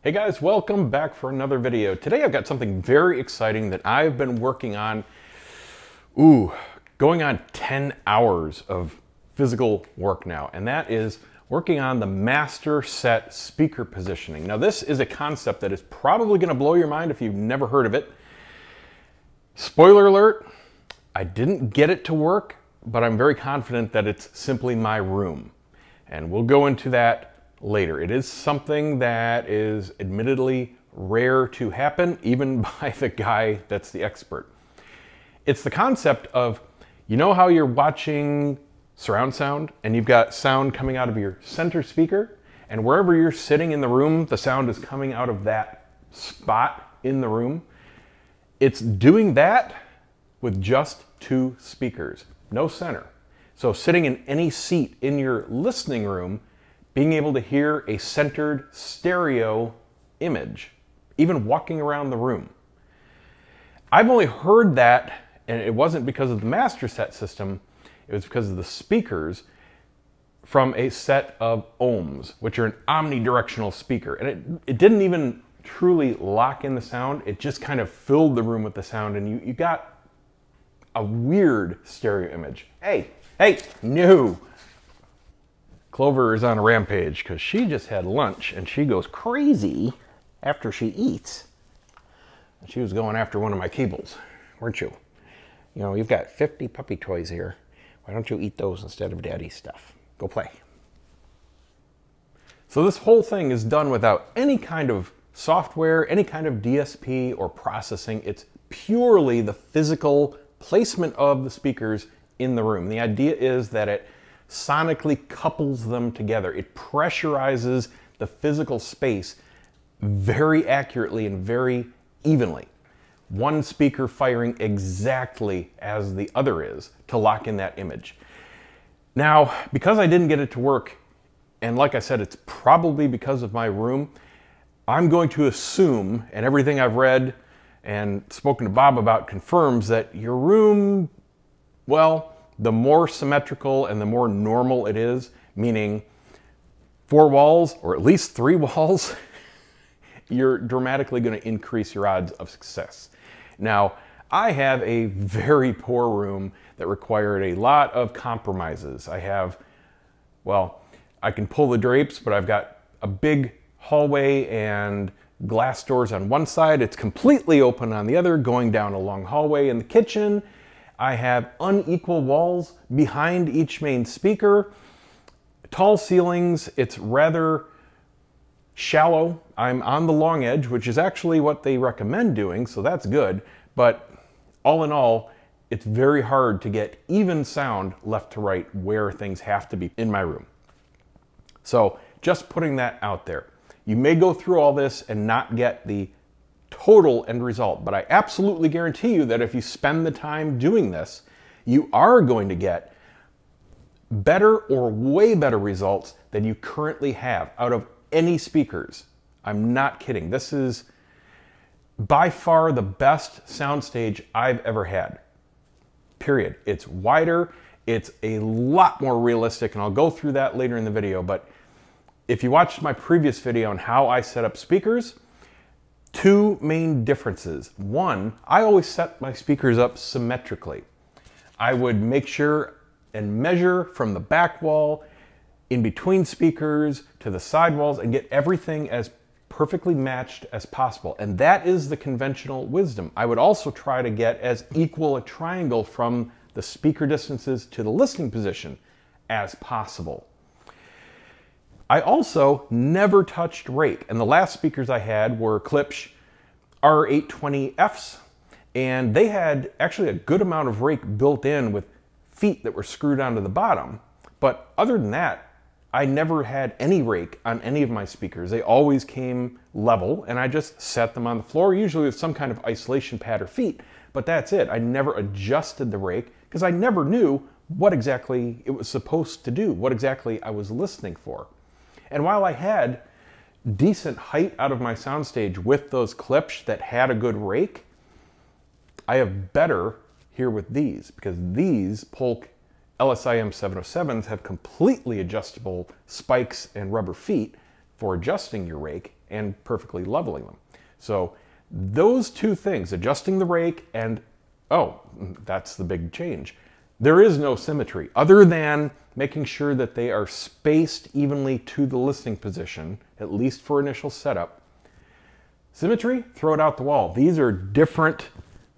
Hey guys, welcome back for another video. Today I've got something very exciting that I've been working on, going on 10 hours of physical work now, and that is working on the master set speaker positioning. Now this is a concept that is probably going to blow your mind if you've never heard of it. Spoiler alert, I didn't get it to work, but I'm very confident that it's simply my room. And we'll go into that later. It is something that is admittedly rare to happen, even by the guy that's the expert. It's the concept of, you know how you're watching surround sound and you've got sound coming out of your center speaker, and wherever you're sitting in the room, the sound is coming out of that spot in the room. It's doing that with just two speakers, no center. So sitting in any seat in your listening room, being able to hear a centered stereo image, even walking around the room. I've only heard that, and it wasn't because of the master set system, it was because of the speakers from a set of ohms, which are an omnidirectional speaker. And it didn't even truly lock in the sound, it just kind of filled the room with the sound, and you got a weird stereo image. Hey, no! Clover is on a rampage because she just had lunch and she goes crazy after she eats. And she was going after one of my cables, weren't you? You know, you've got 50 puppy toys here. Why don't you eat those instead of daddy's stuff? Go play. So this whole thing is done without any kind of software, any kind of DSP or processing. It's purely the physical placement of the speakers in the room. The idea is that it sonically couples them together. It pressurizes the physical space very accurately and very evenly. One speaker firing exactly as the other is to lock in that image. Now, because I didn't get it to work, and like I said, it's probably because of my room, I'm going to assume, and everything I've read and spoken to Bob about confirms, that your room, well, the more symmetrical and the more normal it is, meaning 4 walls or at least 3 walls, you're dramatically going to increase your odds of success. Now, I have a very poor room that required a lot of compromises. I have, well, I can pull the drapes, but I've got a big hallway and glass doors on one side. It's completely open on the other, going down a long hallway. In the kitchen, I have unequal walls behind each main speaker, tall ceilings. It's rather shallow. I'm on the long edge, which is actually what they recommend doing, so that's good. But all in all, it's very hard to get even sound left to right where things have to be in my room. So just putting that out there. You may go through all this and not get the total end result, but I absolutely guarantee you that if you spend the time doing this, you are going to get better or way better results than you currently have out of any speakers. I'm not kidding. This is by far the best soundstage I've ever had. Period. It's wider, it's a lot more realistic, and I'll go through that later in the video, but if you watched my previous video on how I set up speakers, 2 main differences. One, I always set my speakers up symmetrically. I would make sure and measure from the back wall, in between speakers, to the side walls, and get everything as perfectly matched as possible. And that is the conventional wisdom. I would also try to get as equal a triangle from the speaker distances to the listening position as possible. I also never touched rake, and the last speakers I had were Klipsch R820Fs, and they had actually a good amount of rake built in with feet that were screwed onto the bottom. But other than that, I never had any rake on any of my speakers. They always came level, and I just set them on the floor, usually with some kind of isolation pad or feet, but that's it. I never adjusted the rake because I never knew what exactly it was supposed to do, what exactly I was listening for. And while I had decent height out of my soundstage with those Klipsch that had a good rake, I have better here with these, because these Polk LSIM 707s have completely adjustable spikes and rubber feet for adjusting your rake, and perfectly leveling them. So those two things, adjusting the rake and, oh, that's the big change. There is no symmetry other than making sure that they are spaced evenly to the listening position, at least for initial setup. Symmetry, throw it out the wall. These are different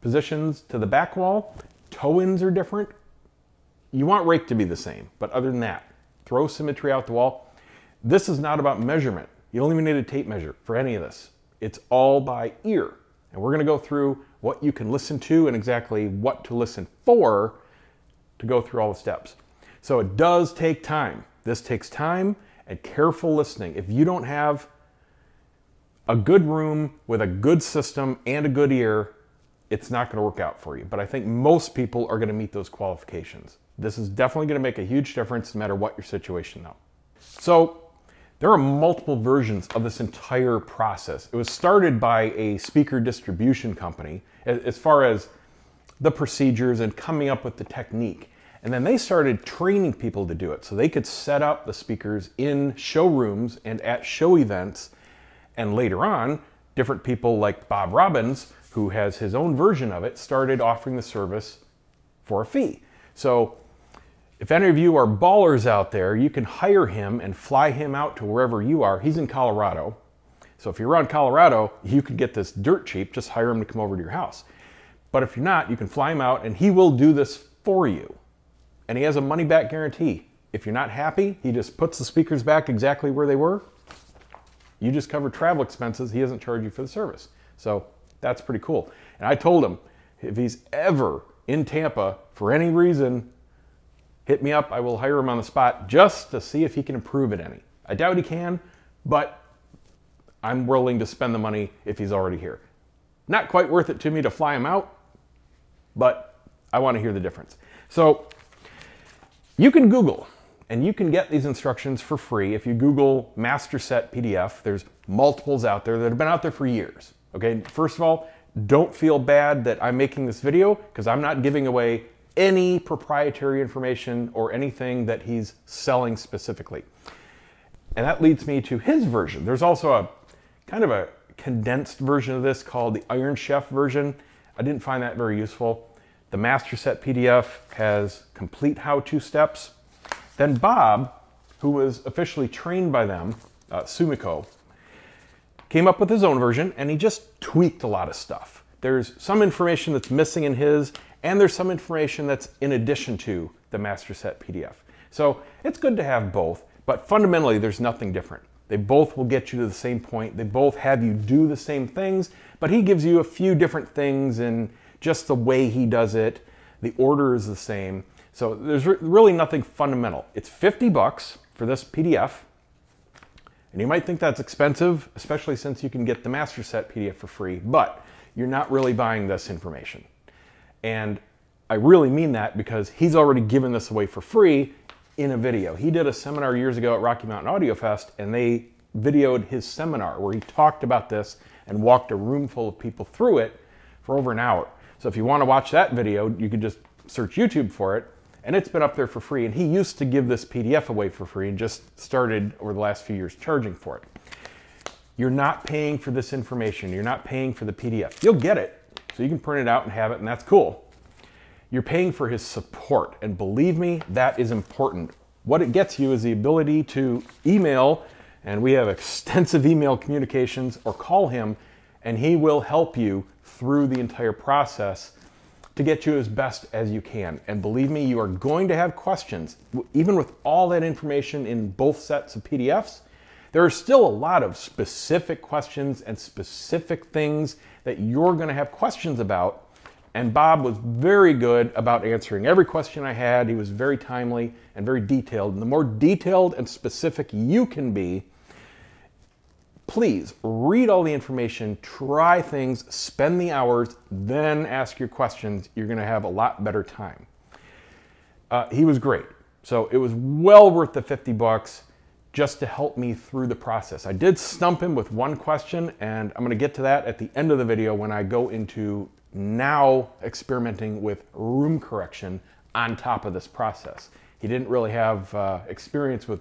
positions to the back wall. Toe-ins are different. You want rake to be the same, but other than that, throw symmetry out the wall. This is not about measurement. You don't even need a tape measure for any of this. It's all by ear. And we're gonna go through what you can listen to and exactly what to listen for to go through all the steps. So it does take time. This takes time and careful listening. If you don't have a good room with a good system and a good ear, it's not gonna work out for you. But I think most people are gonna meet those qualifications. This is definitely gonna make a huge difference no matter what your situation though. So there are multiple versions of this entire process. It was started by a speaker distribution company as far as the procedures and coming up with the technique. And then they started training people to do it so they could set up the speakers in showrooms and at show events. And later on, different people like Bob Robbins, who has his own version of it, started offering the service for a fee. So if any of you are ballers out there, you can hire him and fly him out to wherever you are. He's in Colorado. So if you're around Colorado, you could get this dirt cheap, just hire him to come over to your house. But if you're not, you can fly him out and he will do this for you. And he has a money back guarantee. If you're not happy, he just puts the speakers back exactly where they were. You just cover travel expenses. He doesn't charge you for the service. So that's pretty cool. And I told him, if he's ever in Tampa for any reason, hit me up. I will hire him on the spot just to see if he can improve it any. I doubt he can, but I'm willing to spend the money if he's already here. Not quite worth it to me to fly him out, but I want to hear the difference. So you can Google and you can get these instructions for free. If you Google Master Set PDF, there's multiples out there that have been out there for years. Okay, first of all, don't feel bad that I'm making this video because I'm not giving away any proprietary information or anything that he's selling specifically. And that leads me to his version. There's also a kind of a condensed version of this called the Iron Chef version. I didn't find that very useful. The Master Set PDF has complete how-to steps. Then Bob, who was officially trained by them, Sumiko, came up with his own version and he just tweaked a lot of stuff. There's some information that's missing in his, and there's some information that's in addition to the Master Set PDF. So it's good to have both, but fundamentally there's nothing different. They both will get you to the same point. They both have you do the same things, but he gives you a few different things in just the way he does it. The order is the same. So there's really nothing fundamental. It's 50 bucks for this PDF. And you might think that's expensive, especially since you can get the Master Set PDF for free, but you're not really buying this information. And I really mean that because he's already given this away for free in a video. He did a seminar years ago at Rocky Mountain Audio Fest, and they videoed his seminar where he talked about this and walked a room full of people through it for over an hour. So if you want to watch that video, you could just search YouTube for it, and it's been up there for free. And he used to give this PDF away for free and just started over the last few years charging for it. You're not paying for this information. You're not paying for the PDF. You'll get it, so you can print it out and have it, and that's cool. You're paying for his support, and believe me, that is important. What it gets you is the ability to email, and we have extensive email communications, or call him, and he will help you through the entire process to get you as best as you can. And believe me, you are going to have questions. Even with all that information in both sets of PDFs, there are still a lot of specific questions and specific things that you're going to have questions about. And Bob was very good about answering every question I had. He was very timely and very detailed. And the more detailed and specific you can be, please read all the information, try things, spend the hours, then ask your questions. You're going to have a lot better time. He was great. So it was well worth the 50 bucks just to help me through the process. I did stump him with one question, and I'm going to get to that at the end of the video when I go into now experimenting with room correction on top of this process. He didn't really have experience with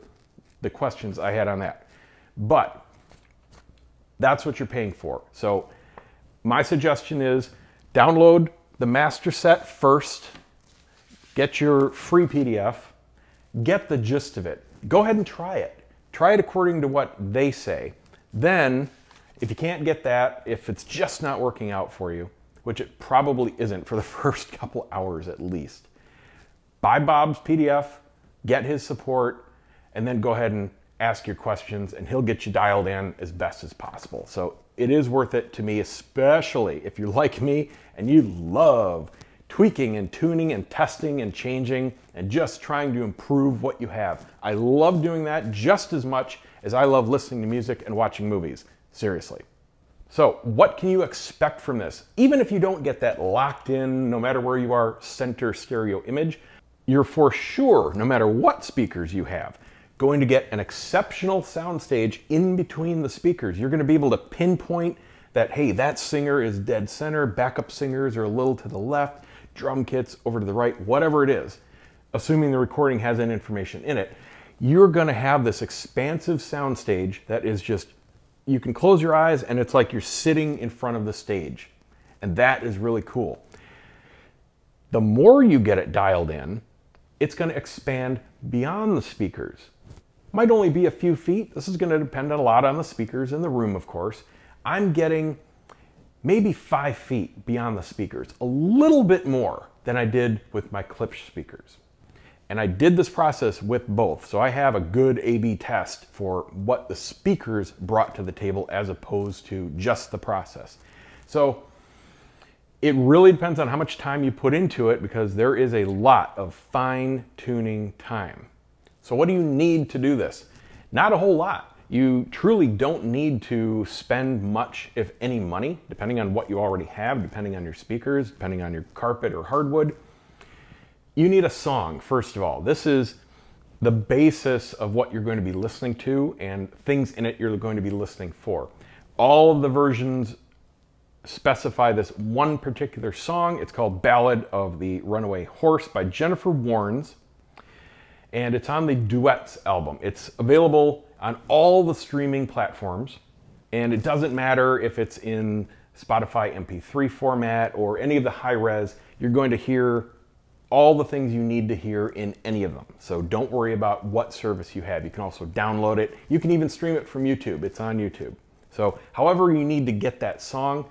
the questions I had on that. But That's what you're paying for. So my suggestion is download the master set first, get your free PDF, get the gist of it. Go ahead and try it. Try it according to what they say. Then, if you can't get that, if it's just not working out for you, which it probably isn't for the first couple hours at least, buy Bob's PDF, get his support, and then go ahead and ask your questions, and he'll get you dialed in as best as possible. So it is worth it to me, especially if you're like me and you love tweaking and tuning and testing and changing and just trying to improve what you have. I love doing that just as much as I love listening to music and watching movies. Seriously. So what can you expect from this? Even if you don't get that locked in, no matter where you are, center stereo image, you're for sure, no matter what speakers you have, going to get an exceptional soundstage in between the speakers. You're going to be able to pinpoint that, hey, that singer is dead center, backup singers are a little to the left, drum kits over to the right, whatever it is, assuming the recording has that information in it. You're going to have this expansive soundstage that is just, you can close your eyes and it's like you're sitting in front of the stage. And that is really cool. The more you get it dialed in, it's going to expand beyond the speakers. Might only be a few feet. This is going to depend a lot on the speakers in the room, of course. I'm getting maybe 5 feet beyond the speakers, a little bit more than I did with my Klipsch speakers. And I did this process with both, so I have a good A/B test for what the speakers brought to the table as opposed to just the process. So it really depends on how much time you put into it, because there is a lot of fine-tuning time. So what do you need to do this? Not a whole lot. You truly don't need to spend much, if any, money, depending on what you already have, depending on your speakers, depending on your carpet or hardwood. You need a song, first of all. This is the basis of what you're going to be listening to and things in it you're going to be listening for. All of the versions specify this one particular song. It's called Ballad of the Runaway Horse by Jennifer Warnes, and it's on the Duets album. It's available on all the streaming platforms, and it doesn't matter if it's in Spotify MP3 format or any of the high-res. You're going to hear all the things you need to hear in any of them. So don't worry about what service you have. You can also download it. You can even stream it from YouTube. It's on YouTube. So however you need to get that song,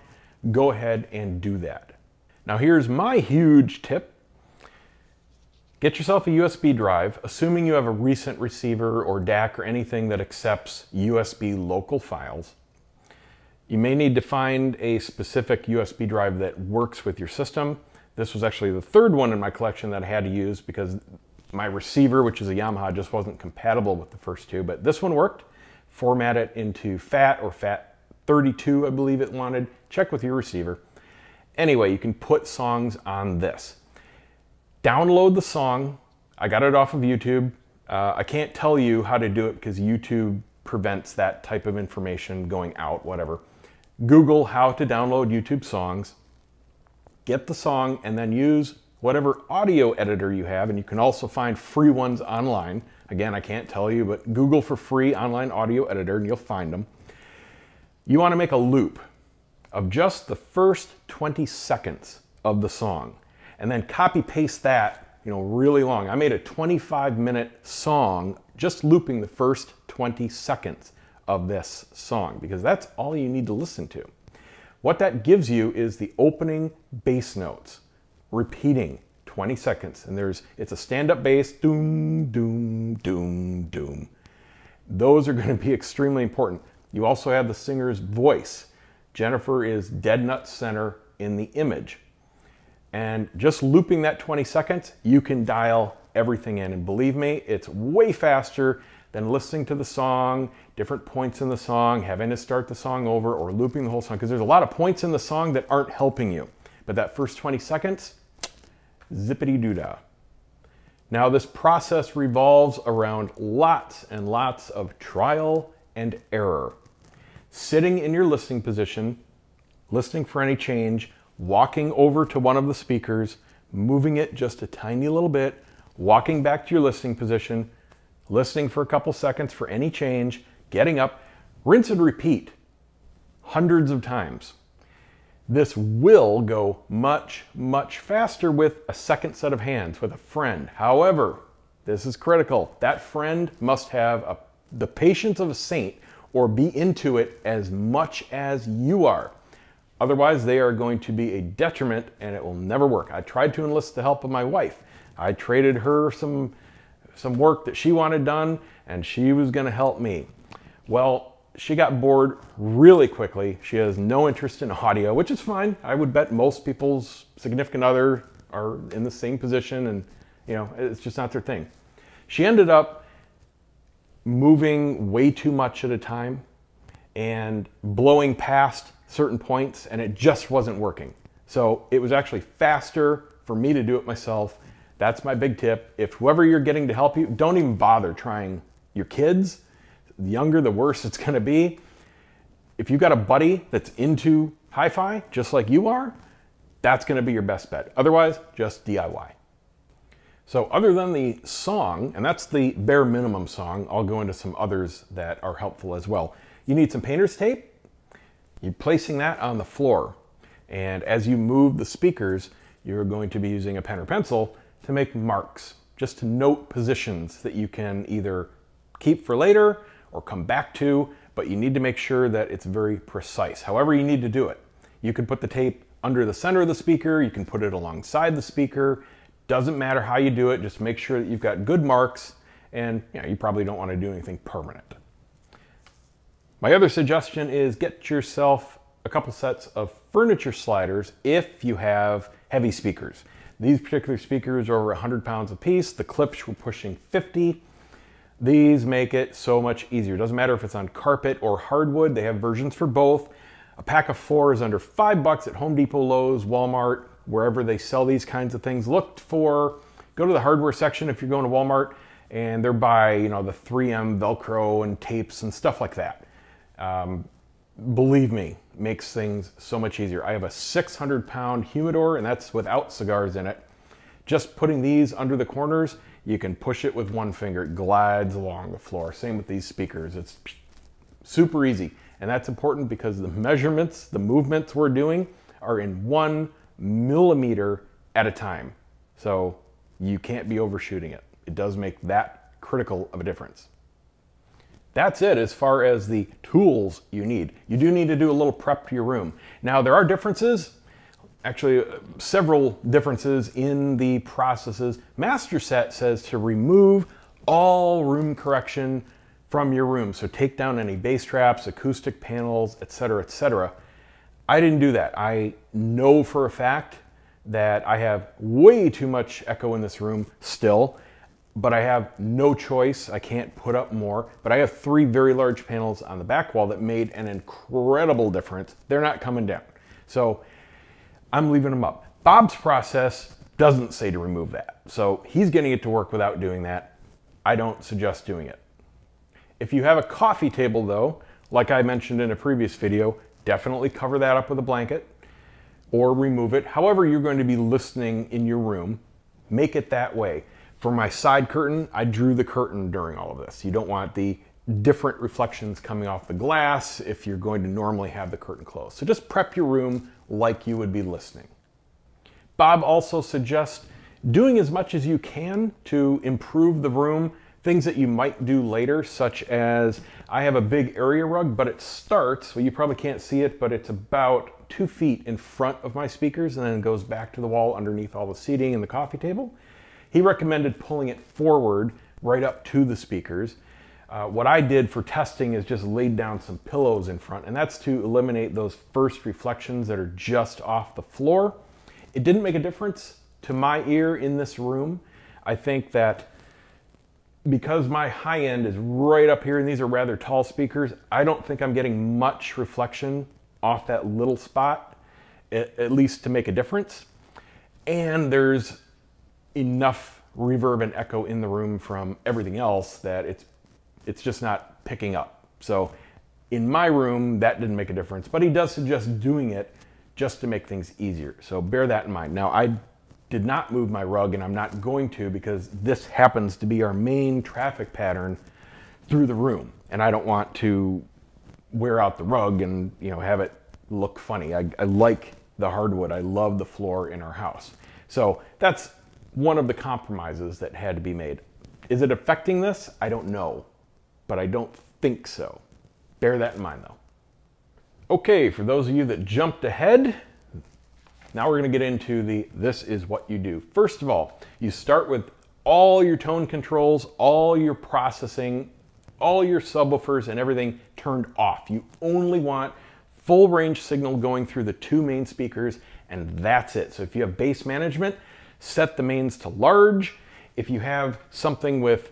go ahead and do that. Now here's my huge tip. Get yourself a USB drive, assuming you have a recent receiver or DAC or anything that accepts USB local files. You may need to find a specific USB drive that works with your system. This was actually the third one in my collection that I had to use because my receiver, which is a Yamaha, just wasn't compatible with the first two, but this one worked. Format it into FAT or FAT32, I believe it wanted. Check with your receiver. Anyway, you can put songs on this. Download the song. I got it off of YouTube. I can't tell you how to do it because YouTube prevents that type of information going out, whatever. Google how to download YouTube songs. Get the song and then use whatever audio editor you have, and you can also find free ones online. Again, I can't tell you, but Google for free online audio editor and you'll find them. You want to make a loop of just the first 20 seconds of the song and then copy paste that, really long. I made a 25-minute song just looping the first 20 seconds of this song because that's all you need to listen to. What that gives you is the opening bass notes, repeating 20 seconds. And it's a stand-up bass, doom, doom, doom, doom. Those are going to be extremely important. You also have the singer's voice. Jennifer is dead nut center in the image. And just looping that 20 seconds, you can dial everything in. And believe me, it's way faster than listening to the song, different points in the song, having to start the song over or looping the whole song, because there's a lot of points in the song that aren't helping you. But that first 20 seconds, zippity-doo-dah. Now this process revolves around lots and lots of trial and error. Sitting in your listening position, listening for any change, walking over to one of the speakers, moving it just a tiny little bit, walking back to your listening position, listening for a couple seconds for any change, getting up, rinse and repeat. hundreds of times. This will go much, much faster with a second set of hands, with a friend. However, this is critical. That friend must have the patience of a saint or be into it as much as you are. Otherwise, they are going to be a detriment and it will never work. I tried to enlist the help of my wife. I traded her some work that she wanted done and she was going to help me. Well, she got bored really quickly. She has no interest in audio, which is fine. I would bet most people's significant other are in the same position and, you know, it's just not their thing. She ended up moving way too much at a time and blowing past certain points, and it just wasn't working. So it was actually faster for me to do it myself. That's my big tip. If whoever you're getting to help you, don't even bother trying your kids. The younger, the worse it's gonna be. If you've got a buddy that's into hi-fi, just like you are, that's gonna be your best bet. Otherwise, just DIY. So other than the song, and that's the bare minimum song, I'll go into some others that are helpful as well. You need some painter's tape. You're placing that on the floor. And as you move the speakers, you're going to be using a pen or pencil to make marks, just to note positions that you can either keep for later or come back to, but you need to make sure that it's very precise. However you need to do it. You can put the tape under the center of the speaker, you can put it alongside the speaker. Doesn't matter how you do it, just make sure that you've got good marks, and you probably don't want to do anything permanent. My other suggestion is get yourself a couple sets of furniture sliders if you have heavy speakers. These particular speakers are over 100 pounds a piece. The clips were pushing 50. These make it so much easier. Doesn't matter if it's on carpet or hardwood. They have versions for both. A pack of 4 is under $5 at Home Depot, Lowe's, Walmart, wherever they sell these kinds of things. Go to the hardware section if you're going to Walmart, and they're by, the 3M Velcro and tapes and stuff like that. Believe me, makes things so much easier. I have a 600-pound humidor, and that's without cigars in it. Just putting these under the corners, you can push it with one finger. It glides along the floor. Same with these speakers. It's super easy. And that's important because the measurements, the movements we're doing are in 1 millimeter at a time. So you can't be overshooting it. It does make that critical of a difference. That's it as far as the tools you need. You do need to do a little prep to your room. Now there are differences, actually several differences in the processes. Master Set says to remove all room correction from your room. So take down any bass traps, acoustic panels, etc., etc. I didn't do that. I know for a fact that I have way too much echo in this room still, but I have no choice. I can't put up more, but I have 3 very large panels on the back wall that made an incredible difference. They're not coming down. So I'm leaving them up. Bob's process doesn't say to remove that. So he's getting it to work without doing that. I don't suggest doing it. If you have a coffee table though, like I mentioned in a previous video, definitely cover that up with a blanket or remove it. However you're going to be listening in your room, make it that way. For my side curtain, I drew the curtain during all of this. You don't want the different reflections coming off the glass if you're going to normally have the curtain closed. So just prep your room like you would be listening. Bob also suggests doing as much as you can to improve the room, things that you might do later, such as I have a big area rug, but it starts, well, you probably can't see it, but it's about 2 feet in front of my speakers and then it goes back to the wall underneath all the seating and the coffee table. He recommended pulling it forward right up to the speakers. What I did for testing is just laid down some pillows in front, and that's to eliminate those first reflections that are just off the floor. It didn't make a difference to my ear in this room. I think that because my high end is right up here and these are rather tall speakers, I don't think I'm getting much reflection off that little spot, at least to make a difference. And there's enough reverb and echo in the room from everything else that it's just not picking up. So in my room, that didn't make a difference, but he does suggest doing it just to make things easier. So bear that in mind. Now, I did not move my rug, and I'm not going to because this happens to be our main traffic pattern through the room, and I don't want to wear out the rug and, you know, have it look funny. I like the hardwood. I love the floor in our house. So that's one of the compromises that had to be made. Is it affecting this? I don't know, but I don't think so. Bear that in mind though. Okay, for those of you that jumped ahead, now we're going to get into this is what you do. First of all, you start with all your tone controls, all your processing, all your subwoofers and everything turned off. You only want full range signal going through the two main speakers, and that's it. So if you have bass management, set the mains to large. If you have something with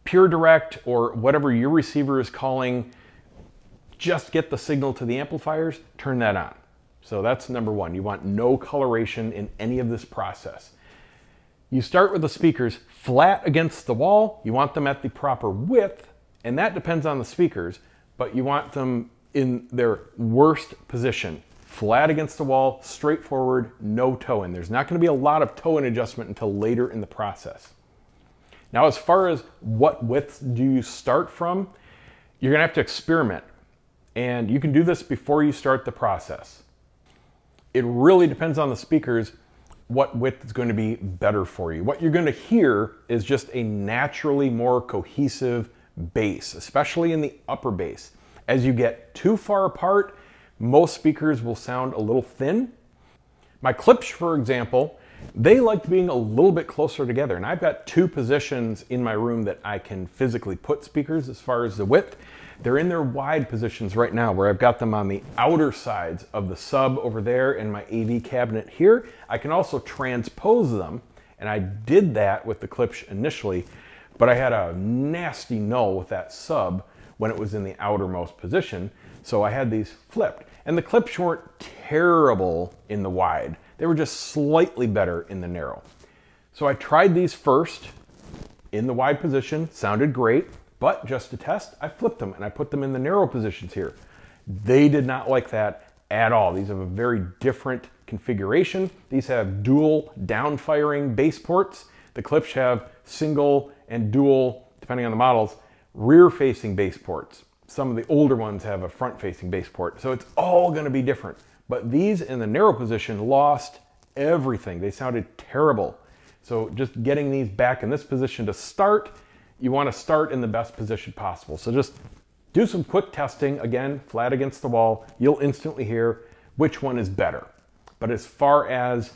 pure direct or whatever your receiver is calling, just get the signal to the amplifiers, turn that on. So that's number one. You want no coloration in any of this process. You start with the speakers flat against the wall. You want them at the proper width, and that depends on the speakers, but you want them in their worst position. Flat against the wall, straightforward, no toe in. There's not going to be a lot of toe in adjustment until later in the process. Now, as far as what widths do you start from, you're going to have to experiment. And you can do this before you start the process. It really depends on the speakers what width is going to be better for you. What you're going to hear is just a naturally more cohesive bass, especially in the upper bass. As you get too far apart, most speakers will sound a little thin. My Klipsch, for example, they like being a little bit closer together. And I've got two positions in my room that I can physically put speakers as far as the width. They're in their wide positions right now, where I've got them on the outer sides of the sub over there and my AV cabinet here. I can also transpose them, and I did that with the Klipsch initially, but I had a nasty null with that sub when it was in the outermost position, so I had these flipped. And the Klipsch weren't terrible in the wide. They were just slightly better in the narrow. So I tried these first in the wide position, sounded great. But just to test, I flipped them and I put them in the narrow positions here. They did not like that at all. These have a very different configuration. These have dual down-firing bass ports. The Klipsch have single and dual, depending on the models, rear-facing bass ports. Some of the older ones have a front-facing bass port. So it's all going to be different. But these in the narrow position lost everything. They sounded terrible. So just getting these back in this position to start, you want to start in the best position possible. So just do some quick testing, again, flat against the wall. You'll instantly hear which one is better. But as far as,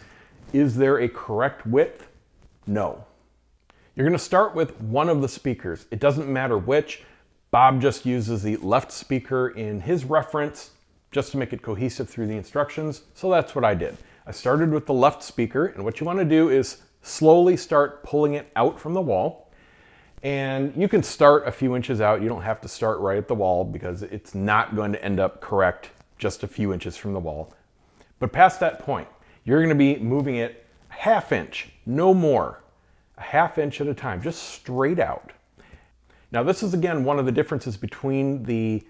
is there a correct width? No. You're going to start with one of the speakers. It doesn't matter which. Bob just uses the left speaker in his reference just to make it cohesive through the instructions. So that's what I did. I started with the left speaker, and what you want to do is slowly start pulling it out from the wall. And you can start a few inches out. You don't have to start right at the wall because it's not going to end up correct just a few inches from the wall. But past that point, you're going to be moving it a half inch, no more, a half inch at a time, just straight out. Now this is again one of the differences between the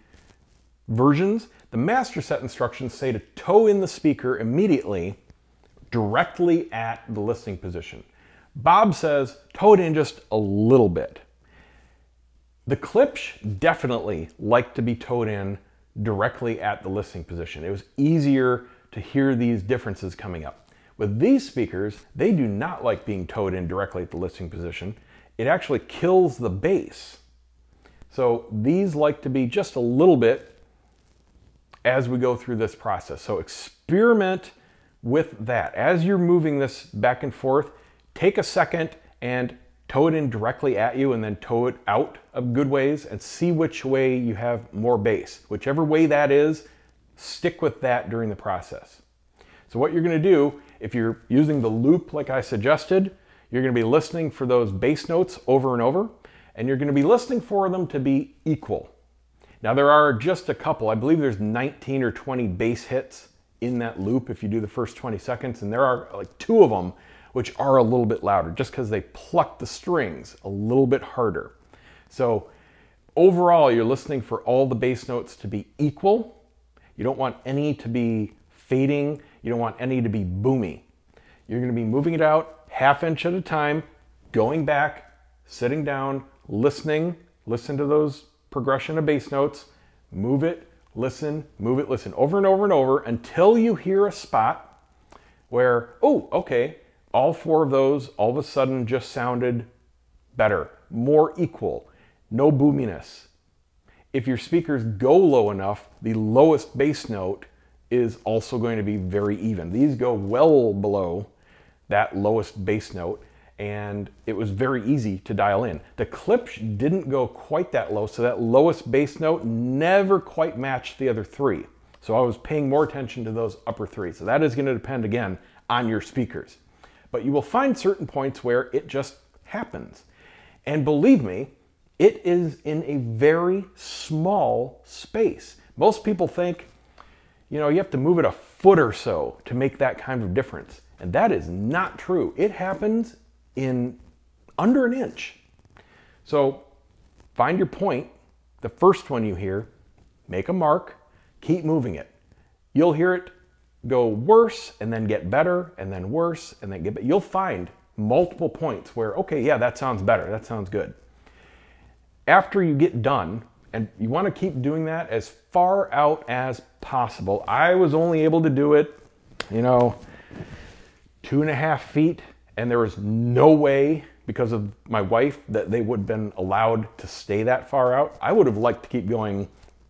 versions. The master set instructions say to toe in the speaker immediately directly at the listening position. Bob says toe it in just a little bit. The Klipsch definitely like to be towed in directly at the listening position. It was easier to hear these differences coming up. With these speakers, they do not like being towed in directly at the listening position. It actually kills the bass. So these like to be just a little bit as we go through this process. So experiment with that. As you're moving this back and forth, take a second and tow it in directly at you and then tow it out a good ways and see which way you have more bass. Whichever way that is, stick with that during the process. So what you're going to do, if you're using the loop like I suggested, you're going to be listening for those bass notes over and over, and you're going to be listening for them to be equal. Now there are just a couple, I believe there's 19 or 20 bass hits in that loop if you do the first 20 seconds, and there are like 2 of them which are a little bit louder just because they pluck the strings a little bit harder. So overall, you're listening for all the bass notes to be equal. You don't want any to be fading. You don't want any to be boomy. You're going to be moving it out half inch at a time, going back, sitting down, listening, listen to those progression of bass notes, move it listen, move it, listen over and over and over until you hear a spot where, oh, okay, all 4 of those all of a sudden just sounded better, more equal, no boominess. If your speakers go low enough, the lowest bass note is also going to be very even. These go well below that lowest bass note, and it was very easy to dial in. The Klipsch didn't go quite that low, so that lowest bass note never quite matched the other 3. So I was paying more attention to those upper 3. So that is going to depend, again, on your speakers. But you will find certain points where it just happens. And believe me, it is in a very small space. Most people think, you know, you have to move it a foot or so to make that kind of difference. And that is not true. It happens in under an inch. So find your point, the first one you hear, make a mark, keep moving it. You'll hear it go worse and then get better and then worse and then get better. You'll find multiple points where, okay, yeah, that sounds better, that sounds good. After you get done, and you want to keep doing that as far out as possible. I was only able to do it, you know, 2.5 feet, and there was no way, because of my wife, that they would have been allowed to stay that far out. I would have liked to keep going,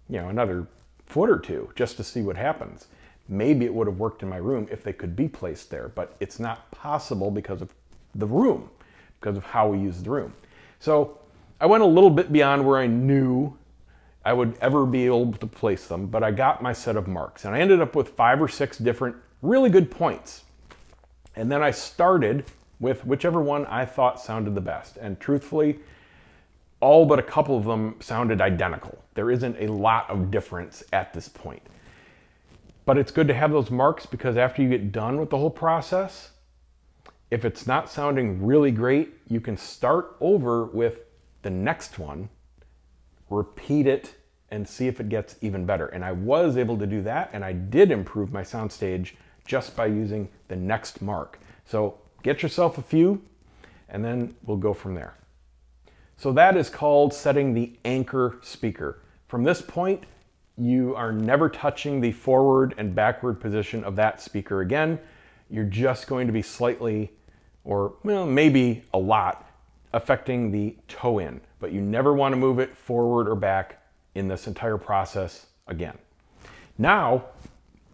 you know, another foot or 2 just to see what happens. Maybe it would have worked in my room if they could be placed there, but it's not possible because of the room, because of how we use the room. So I went a little bit beyond where I knew I would ever be able to place them, but I got my set of marks, and I ended up with 5 or 6 different really good points. And then I started with whichever one I thought sounded the best. And truthfully, all but a couple of them sounded identical. There isn't a lot of difference at this point. But it's good to have those marks, because after you get done with the whole process, if it's not sounding really great, you can start over with the next one, repeat it, and see if it gets even better. And I was able to do that, and I did improve my SOUNDSTAGE just by using the next mark. So get yourself a few, and then we'll go from there. So that is called setting the anchor speaker. From this point, you are never touching the forward and backward position of that speaker again. You're just going to be slightly, or well, maybe a lot, affecting the toe in, but you never want to move it forward or back in this entire process again. Now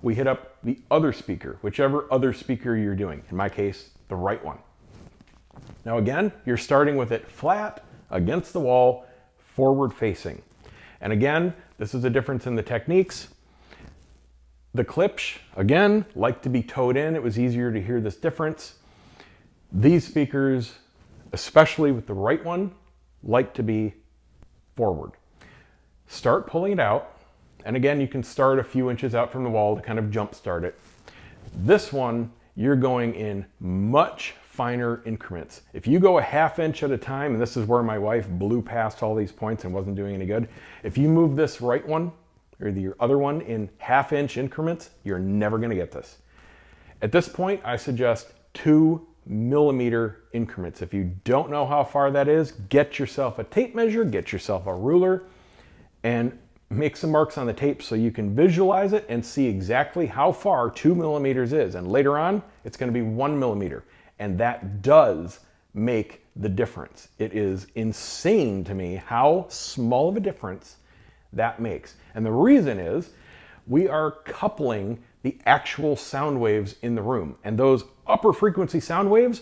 we hit up the other speaker, whichever other speaker you're doing. In my case, the right one. Now again, you're starting with it flat against the wall, forward facing. And again, this is a difference in the techniques. The Klipsch, again, like to be toed in. It was easier to hear this difference. These speakers, especially with the right one, like to be forward. Start pulling it out. And again, you can start a few inches out from the wall to kind of jump start it. This one, you're going in much finer increments. If you go a ½ inch at a time, and this is where my wife blew past all these points and wasn't doing any good. If you move this right one, or the other one in ½ inch increments, you're never gonna get this. At this point, I suggest 2 millimeter increments. If you don't know how far that is, get yourself a tape measure, get yourself a ruler, and make some marks on the tape so you can visualize it and see exactly how far 2 millimeters is. And later on, it's going to be 1 millimeter. And that does make the difference. It is insane to me how small of a difference that makes. And the reason is we are coupling the actual sound waves in the room. And those upper frequency sound waves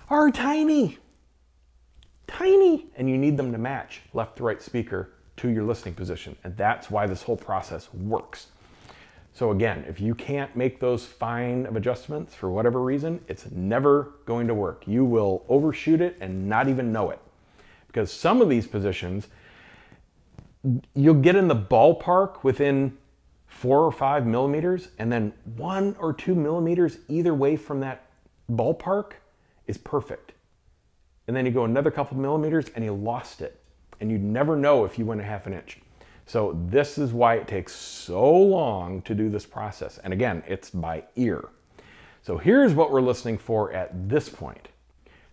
are tiny, tiny. And you need them to match left to right speaker to your listening position. And that's why this whole process works. So again, if you can't make those fine of adjustments for whatever reason, it's never going to work. You will overshoot it and not even know it. Because some of these positions, you'll get in the ballpark within 4 or 5 millimeters, and then 1 or 2 millimeters either way from that ballpark is perfect. And then you go another couple millimeters and you lost it. And you'd never know if you went a ½ inch. So this is why it takes so long to do this process. And again, it's by ear. So here's what we're listening for at this point.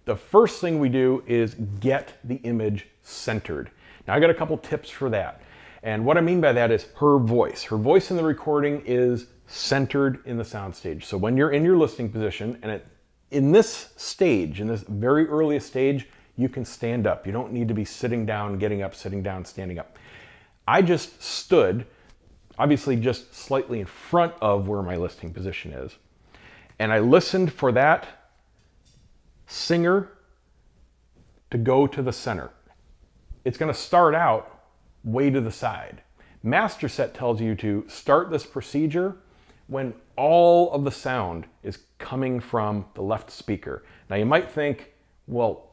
The first thing we do is get the image centered. Now I got a couple tips for that. And what I mean by that is her voice. Her voice in the recording is centered in the soundstage. So when you're in your listening position, and in this stage, in this very earliest stage, you can stand up. You don't need to be sitting down, getting up, sitting down, standing up. I just stood, obviously just slightly in front of where my listening position is. And I listened for that singer to go to the center. It's going to start out way to the side. Master set tells you to start this procedure when all of the sound is coming from the left speaker. Now you might think, well,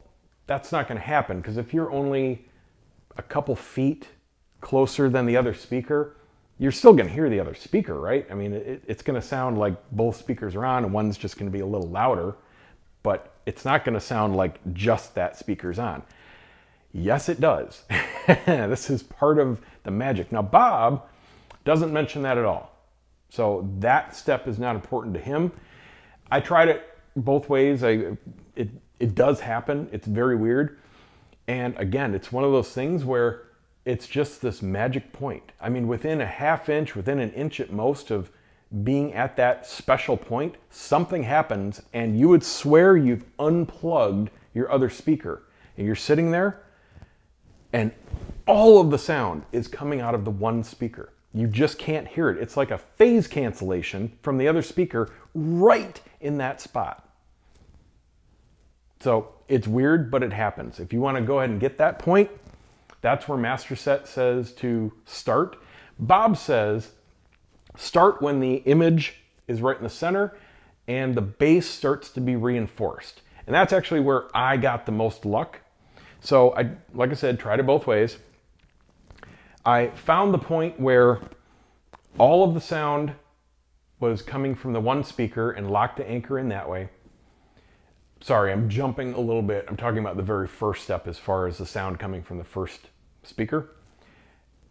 that's not going to happen, because if you're only a couple feet closer than the other speaker, you're still going to hear the other speaker, right? I mean, it's going to sound like both speakers are on and one's just going to be a little louder, but it's not going to sound like just that speaker's on. Yes, it does. This is part of the magic. Now, Bob doesn't mention that at all. So that step is not important to him. I tried it both ways. It does happen. It's very weird. And again, it's one of those things where it's just this magic point. I mean, within a half inch, within an inch at most of being at that special point, something happens and you would swear you've unplugged your other speaker. And you're sitting there and all of the sound is coming out of the one speaker. You just can't hear it. It's like a phase cancellation from the other speaker right in that spot. So it's weird, but it happens. If you want to go ahead and get that point, that's where Master Set says to start. Bob says start when the image is right in the center and the bass starts to be reinforced. And that's actually where I got the most luck. So like I said, tried it both ways. I found the point where all of the sound was coming from the one speaker and locked the anchor in that way. Sorry, I'm jumping a little bit. I'm talking about the very first step as far as the sound coming from the first speaker.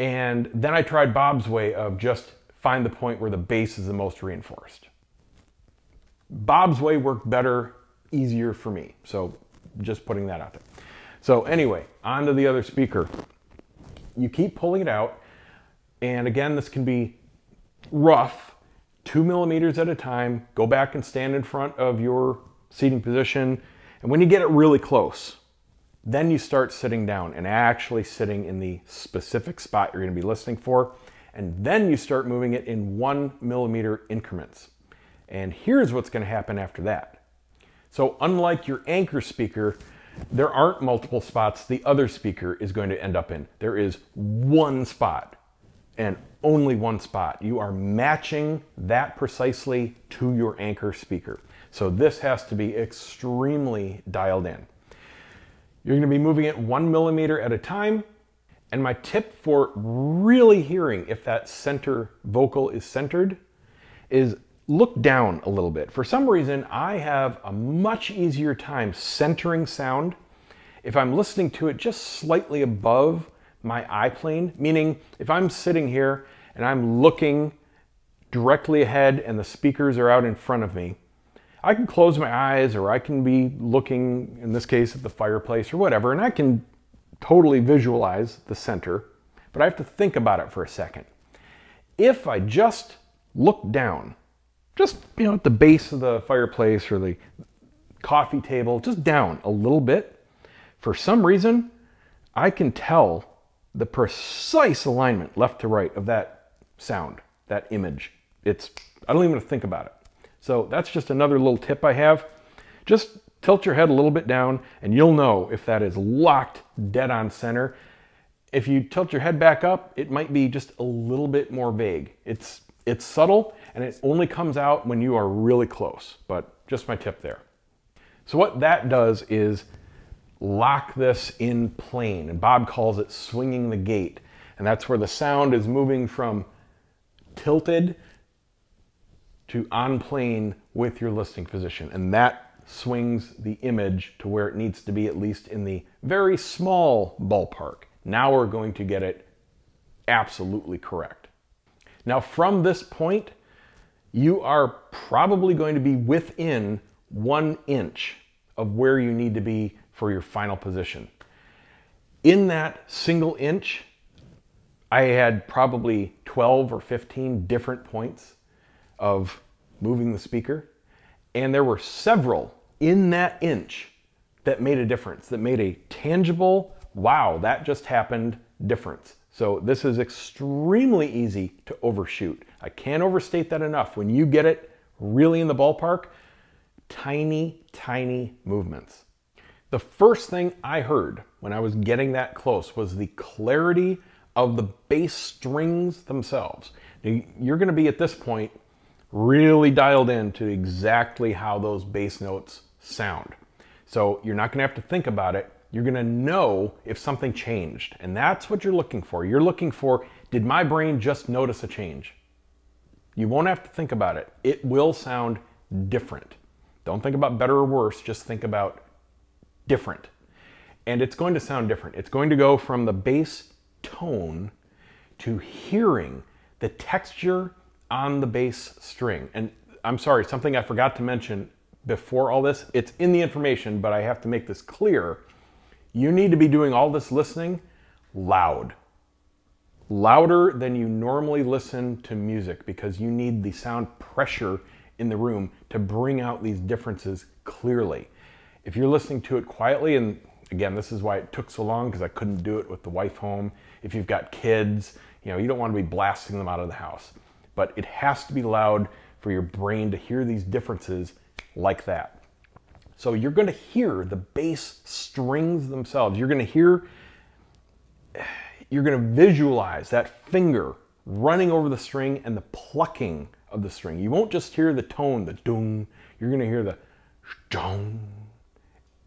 And then I tried Bob's way of just find the point where the bass is the most reinforced. Bob's way worked better, easier for me. So just putting that out there. So anyway, on to the other speaker. You keep pulling it out. And again, this can be rough, 2 millimeters at a time. Go back and stand in front of your seating position. And when you get it really close, then you start sitting down and actually sitting in the specific spot you're going to be listening for. And then you start moving it in 1 millimeter increments. And here's what's going to happen after that. So unlike your anchor speaker, there aren't multiple spots the other speaker is going to end up in. There is one spot and only one spot. You are matching that precisely to your anchor speaker. So this has to be extremely dialed in. You're going to be moving it 1 millimeter at a time. And my tip for really hearing if that center vocal is centered is look down a little bit. For some reason, I have a much easier time centering sound if I'm listening to it just slightly above my eye plane, meaning if I'm sitting here and I'm looking directly ahead and the speakers are out in front of me, I can close my eyes or I can be looking, in this case, at the fireplace or whatever, and I can totally visualize the center, but I have to think about it for a second. If I just look down, just at the base of the fireplace or the coffee table, just down a little bit, for some reason, I can tell the precise alignment left to right of that sound, that image. I don't even have to think about it. So that's just another little tip I have. Just tilt your head a little bit down and you'll know if that is locked dead on center. If you tilt your head back up, it might be just a little bit more vague. It's subtle and it only comes out when you are really close, but just my tip there. So what that does is lock this in plane, and Bob calls it swinging the gate. And that's where the sound is moving from tilted to on plane with your listening position. And that swings the image to where it needs to be, at least in the very small ballpark. Now we're going to get it absolutely correct. Now from this point, you are probably going to be within 1 inch of where you need to be for your final position. In that single inch, I had probably 12 or 15 different points of moving the speaker, and there were several in that inch that made a difference, that made a tangible, wow, that just happened difference. So this is extremely easy to overshoot. I can't overstate that enough. When you get it really in the ballpark, tiny, tiny movements. The first thing I heard when I was getting that close was the clarity of the bass strings themselves. Now, you're going to be at this point really dialed into exactly how those bass notes sound. So you're not going to have to think about it. You're going to know if something changed. And that's what you're looking for. You're looking for, did my brain just notice a change? You won't have to think about it. It will sound different. Don't think about better or worse. Just think about different. And it's going to sound different. It's going to go from the bass tone to hearing the texture on the bass string. And I'm sorry, something I forgot to mention before all this, it's in the information, but I have to make this clear. You need to be doing all this listening loud. Louder than you normally listen to music, because you need the sound pressure in the room to bring out these differences clearly. If you're listening to it quietly, and again, this is why it took so long, because I couldn't do it with the wife home. If you've got kids, you know, you don't want to be blasting them out of the house. But it has to be loud for your brain to hear these differences like that. So you're going to hear the bass strings themselves. You're going to visualize that finger running over the string and the plucking of the string. You won't just hear the tone, the dung. You're going to hear the dung.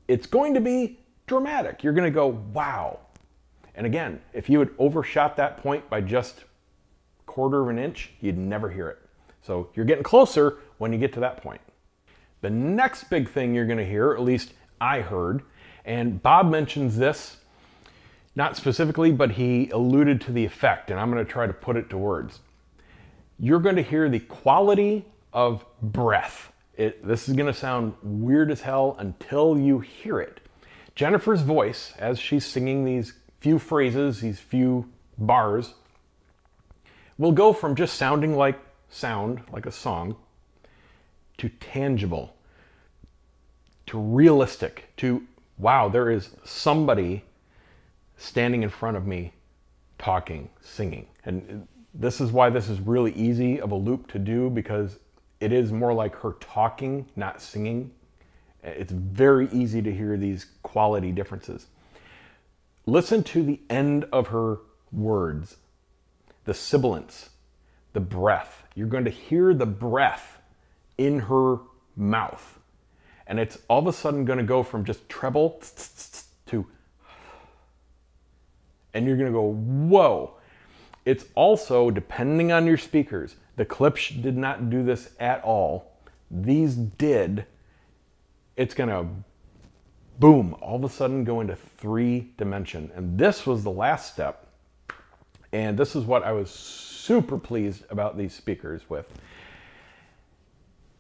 It's going to be dramatic. You're going to go, wow. And again, if you had overshot that point by just a quarter of an inch, you'd never hear it. So you're getting closer when you get to that point. The next big thing you're going to hear, at least I heard, and Bob mentions this, not specifically, but he alluded to the effect, and I'm going to try to put it to words. You're going to hear the quality of breath. This is going to sound weird as hell until you hear it. Jennifer's voice, as she's singing these few phrases, these few bars, will go from just sounding like a song, to tangible, to realistic, to, wow, there is somebody standing in front of me talking, singing. And this is why this is really easy of a loop to do, because it is more like her talking, not singing. It's very easy to hear these quality differences. Listen to the end of her words, the sibilants, the breath. You're going to hear the breath in her mouth. And it's all of a sudden going to go from just treble to, and you're going to go, whoa. It's also, depending on your speakers, the Klipsch did not do this at all. These did. It's going to, boom, all of a sudden go into 3-dimension. And this was the last step. And this is what I was super pleased about these speakers with.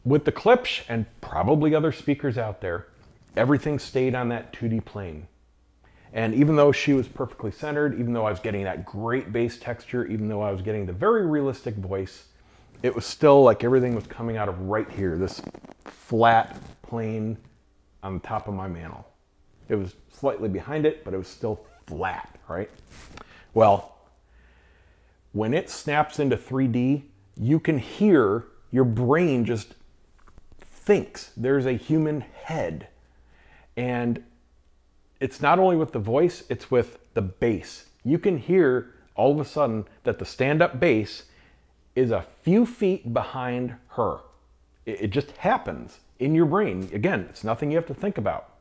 With the Klipsch, and probably other speakers out there, everything stayed on that 2D plane. And even though she was perfectly centered, even though I was getting that great bass texture, even though I was getting the very realistic voice, it was still like everything was coming out of right here, this flat plane on the top of my mantle. It was slightly behind it, but it was still flat, right? Well, when it snaps into 3D, you can hear your brain just thinks there's a human head. And it's not only with the voice, it's with the bass. You can hear all of a sudden that the stand-up bass is a few feet behind her. It just happens in your brain. Again, it's nothing you have to think about.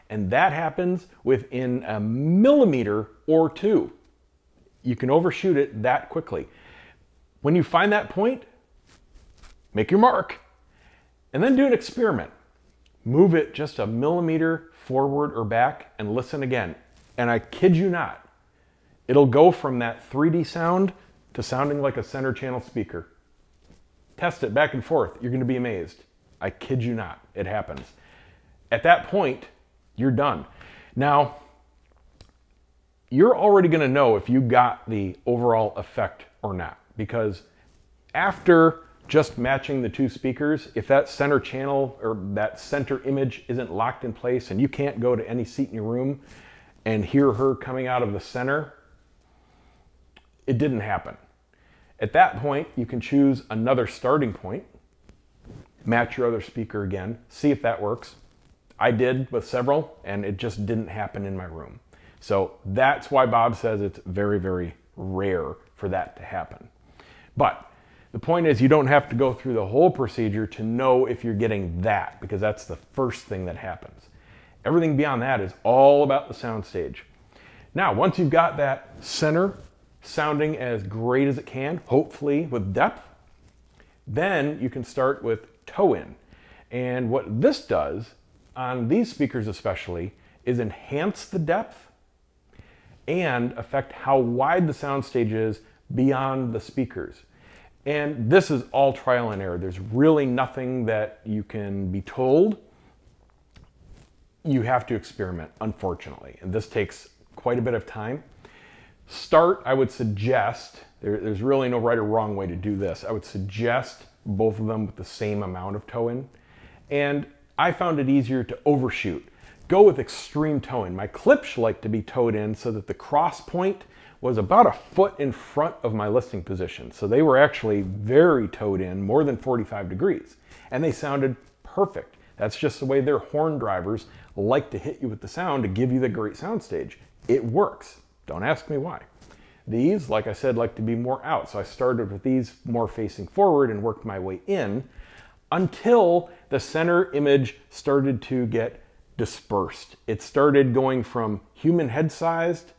And that happens within a millimeter or two. You can overshoot it that quickly. When you find that point, make your mark, and then do an experiment. Move it just a millimeter forward or back and listen again. And I kid you not, it'll go from that 3D sound to sounding like a center channel speaker. Test it back and forth. You're going to be amazed. I kid you not. It happens. At that point, you're done. Now, you're already going to know if you got the overall effect or not. Because after just matching the two speakers, if that center channel or that center image isn't locked in place and you can't go to any seat in your room and hear her coming out of the center, it didn't happen. At that point, you can choose another starting point, match your other speaker again, see if that works. I did with several, and it just didn't happen in my room. So that's why Bob says it's very, very rare for that to happen. But the point is, you don't have to go through the whole procedure to know if you're getting that, because that's the first thing that happens. Everything beyond that is all about the SOUNDSTAGE. Now, once you've got that center sounding as great as it can, hopefully with depth, then you can start with toe-in. And what this does, on these speakers especially, is enhance the depth and affect how wide the SOUNDSTAGE is beyond the speakers. And this is all trial and error. There's really nothing that you can be told. You have to experiment, unfortunately, and this takes quite a bit of time. Start, I would suggest, there's really no right or wrong way to do this. I would suggest both of them with the same amount of toe-in. And I found it easier to overshoot. Go with extreme toe-in. My clips like to be toed in so that the cross point was about a foot in front of my listening position. So they were actually very toed in, more than 45 degrees. And they sounded perfect. That's just the way their horn drivers like to hit you with the sound to give you the great SOUNDSTAGE. It works. Don't ask me why. These, like I said, like to be more out. So I started with these more facing forward and worked my way in until the center image started to get dispersed. It started going from human head sized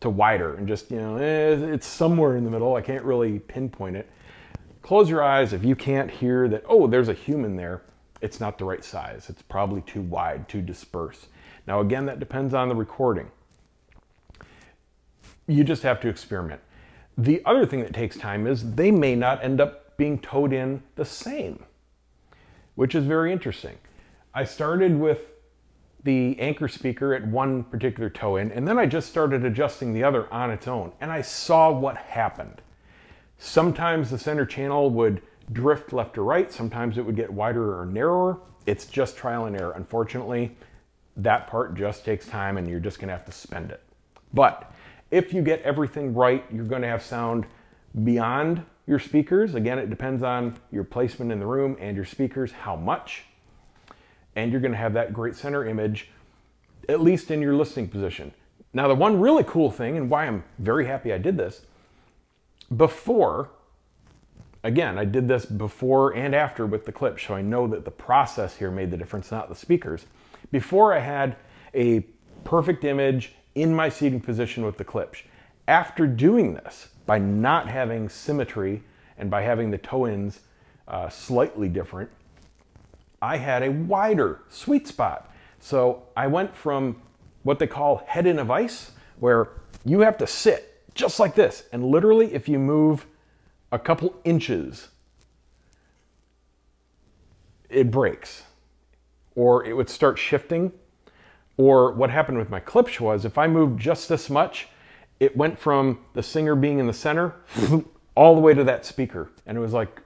to wider and just, it's somewhere in the middle. I can't really pinpoint it. Close your eyes. If you can't hear that, oh, there's a human there, it's not the right size. It's probably too wide, too dispersed. Now, again, that depends on the recording. You just have to experiment. The other thing that takes time is they may not end up being toed in the same, which is very interesting. I started with the anchor speaker at one particular toe in, and then I just started adjusting the other on its own, and I saw what happened. Sometimes the center channel would drift left or right, sometimes it would get wider or narrower. It's just trial and error. Unfortunately, that part just takes time and you're just gonna have to spend it. But if you get everything right, you're gonna have sound beyond your speakers. Again, it depends on your placement in the room and your speakers, how much. And you're gonna have that great center image, at least in your listening position. Now, the one really cool thing, and why I'm very happy I did this, before, again, I did this before and after with the clips, so I know that the process here made the difference, not the speakers. Before, I had a perfect image in my seating position with the clips. After doing this, by not having symmetry and by having the toe-ins slightly different, I had a wider sweet spot. So I went from what they call head in a vise, where you have to sit just like this, and literally if you move a couple inches, it breaks, or it would start shifting. Or what happened with my clips was, if I moved just this much, it went from the singer being in the center all the way to that speaker. And it was like,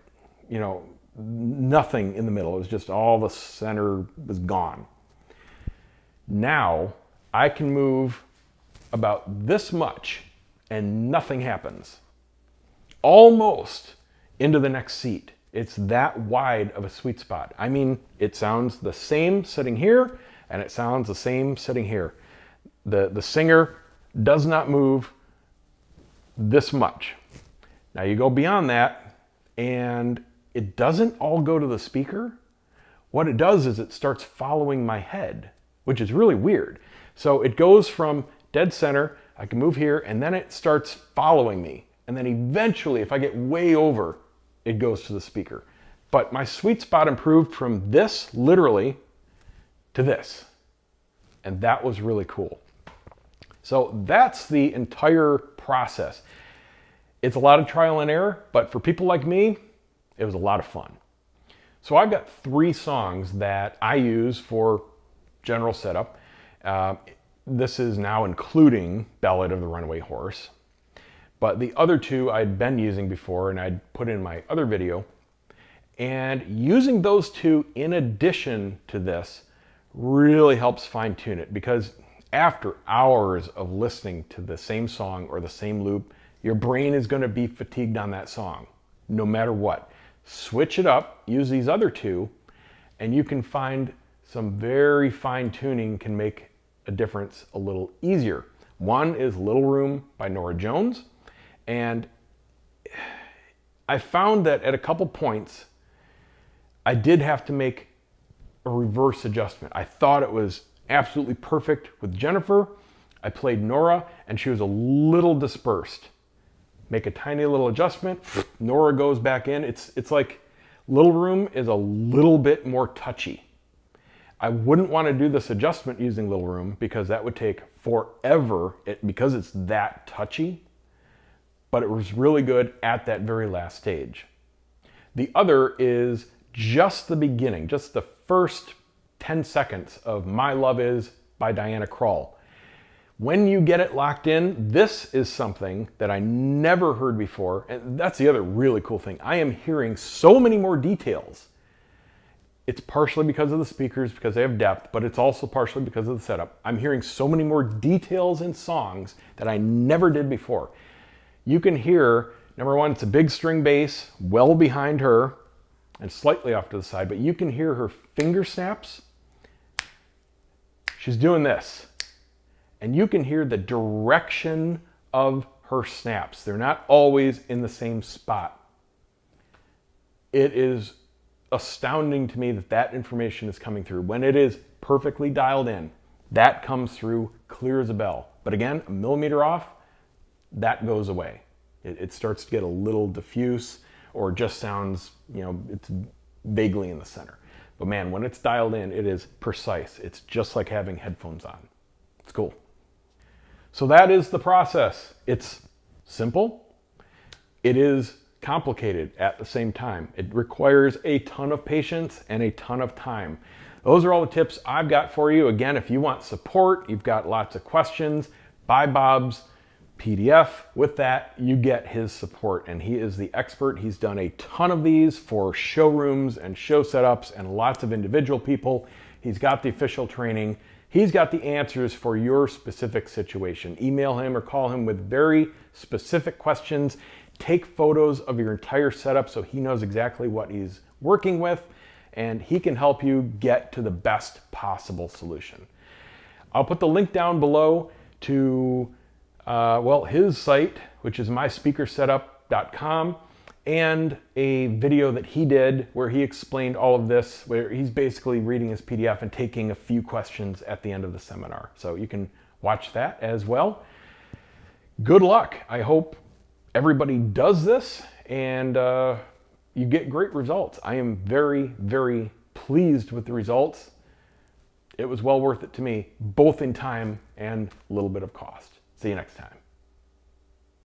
nothing in the middle. It was just all the center was gone. Now I can move about this much and nothing happens. Almost into the next seat. It's that wide of a sweet spot. I mean, it sounds the same sitting here, and it sounds the same sitting here. The singer does not move this much. Now you go beyond that, and it doesn't all go to the speaker. What it does is it starts following my head, which is really weird. So it goes from dead center, I can move here, and then it starts following me. And then eventually, if I get way over, it goes to the speaker. But my sweet spot improved from this, literally, to this. And that was really cool. So that's the entire process. It's a lot of trial and error, but for people like me, it was a lot of fun. So I've got 3 songs that I use for general setup. this is now including Ballad of the Runaway Horse. But the other two I'd been using before and I'd put in my other video. And using those two in addition to this really helps fine tune it, because after hours of listening to the same song or the same loop, your brain is going to be fatigued on that song, no matter what. Switch it up, use these other two, and you can find some very fine tuning can make a difference a little easier. One is Little Room by Norah Jones, and I found that at a couple points, I did have to make a reverse adjustment. I thought it was absolutely perfect with Jennifer. I played Norah, and she was a little dispersed. Make a tiny little adjustment, Norah goes back in. It's like Little Room is a little bit more touchy. I wouldn't want to do this adjustment using Little Room because that would take forever because it's that touchy, but it was really good at that very last stage. The other is just the beginning, just the first 10 seconds of My Love Is by Diana Krall. When you get it locked in, this is something that I never heard before, and that's the other really cool thing. I am hearing so many more details. It's partially because of the speakers, because they have depth, but it's also partially because of the setup. I'm hearing so many more details in songs that I never did before. You can hear, number one, it's a big string bass well behind her and slightly off to the side, but you can hear her finger snaps. She's doing this. And you can hear the direction of her snaps. They're not always in the same spot. It is astounding to me that that information is coming through. When it is perfectly dialed in, that comes through clear as a bell. But again, a millimeter off, that goes away. It starts to get a little diffuse or just sounds, it's vaguely in the center. But man, when it's dialed in, it is precise. It's just like having headphones on. It's cool. So that is the process. It's simple. It is complicated at the same time. It requires a ton of patience and a ton of time. Those are all the tips I've got for you. Again, if you want support, you've got lots of questions, buy Bob's PDF. With that, you get his support, and he is the expert. He's done a ton of these for showrooms and show setups and lots of individual people. He's got the official training. He's got the answers for your specific situation. Email him or call him with very specific questions. Take photos of your entire setup so he knows exactly what he's working with, and he can help you get to the best possible solution. I'll put the link down below to his site, which is myspeakersetup.com, and a video that he did where he explained all of this, where he's basically reading his PDF and taking a few questions at the end of the seminar. So you can watch that as well. Good luck. I hope everybody does this and you get great results. I am very, very pleased with the results. It was well worth it to me, both in time and a little bit of cost. See you next time.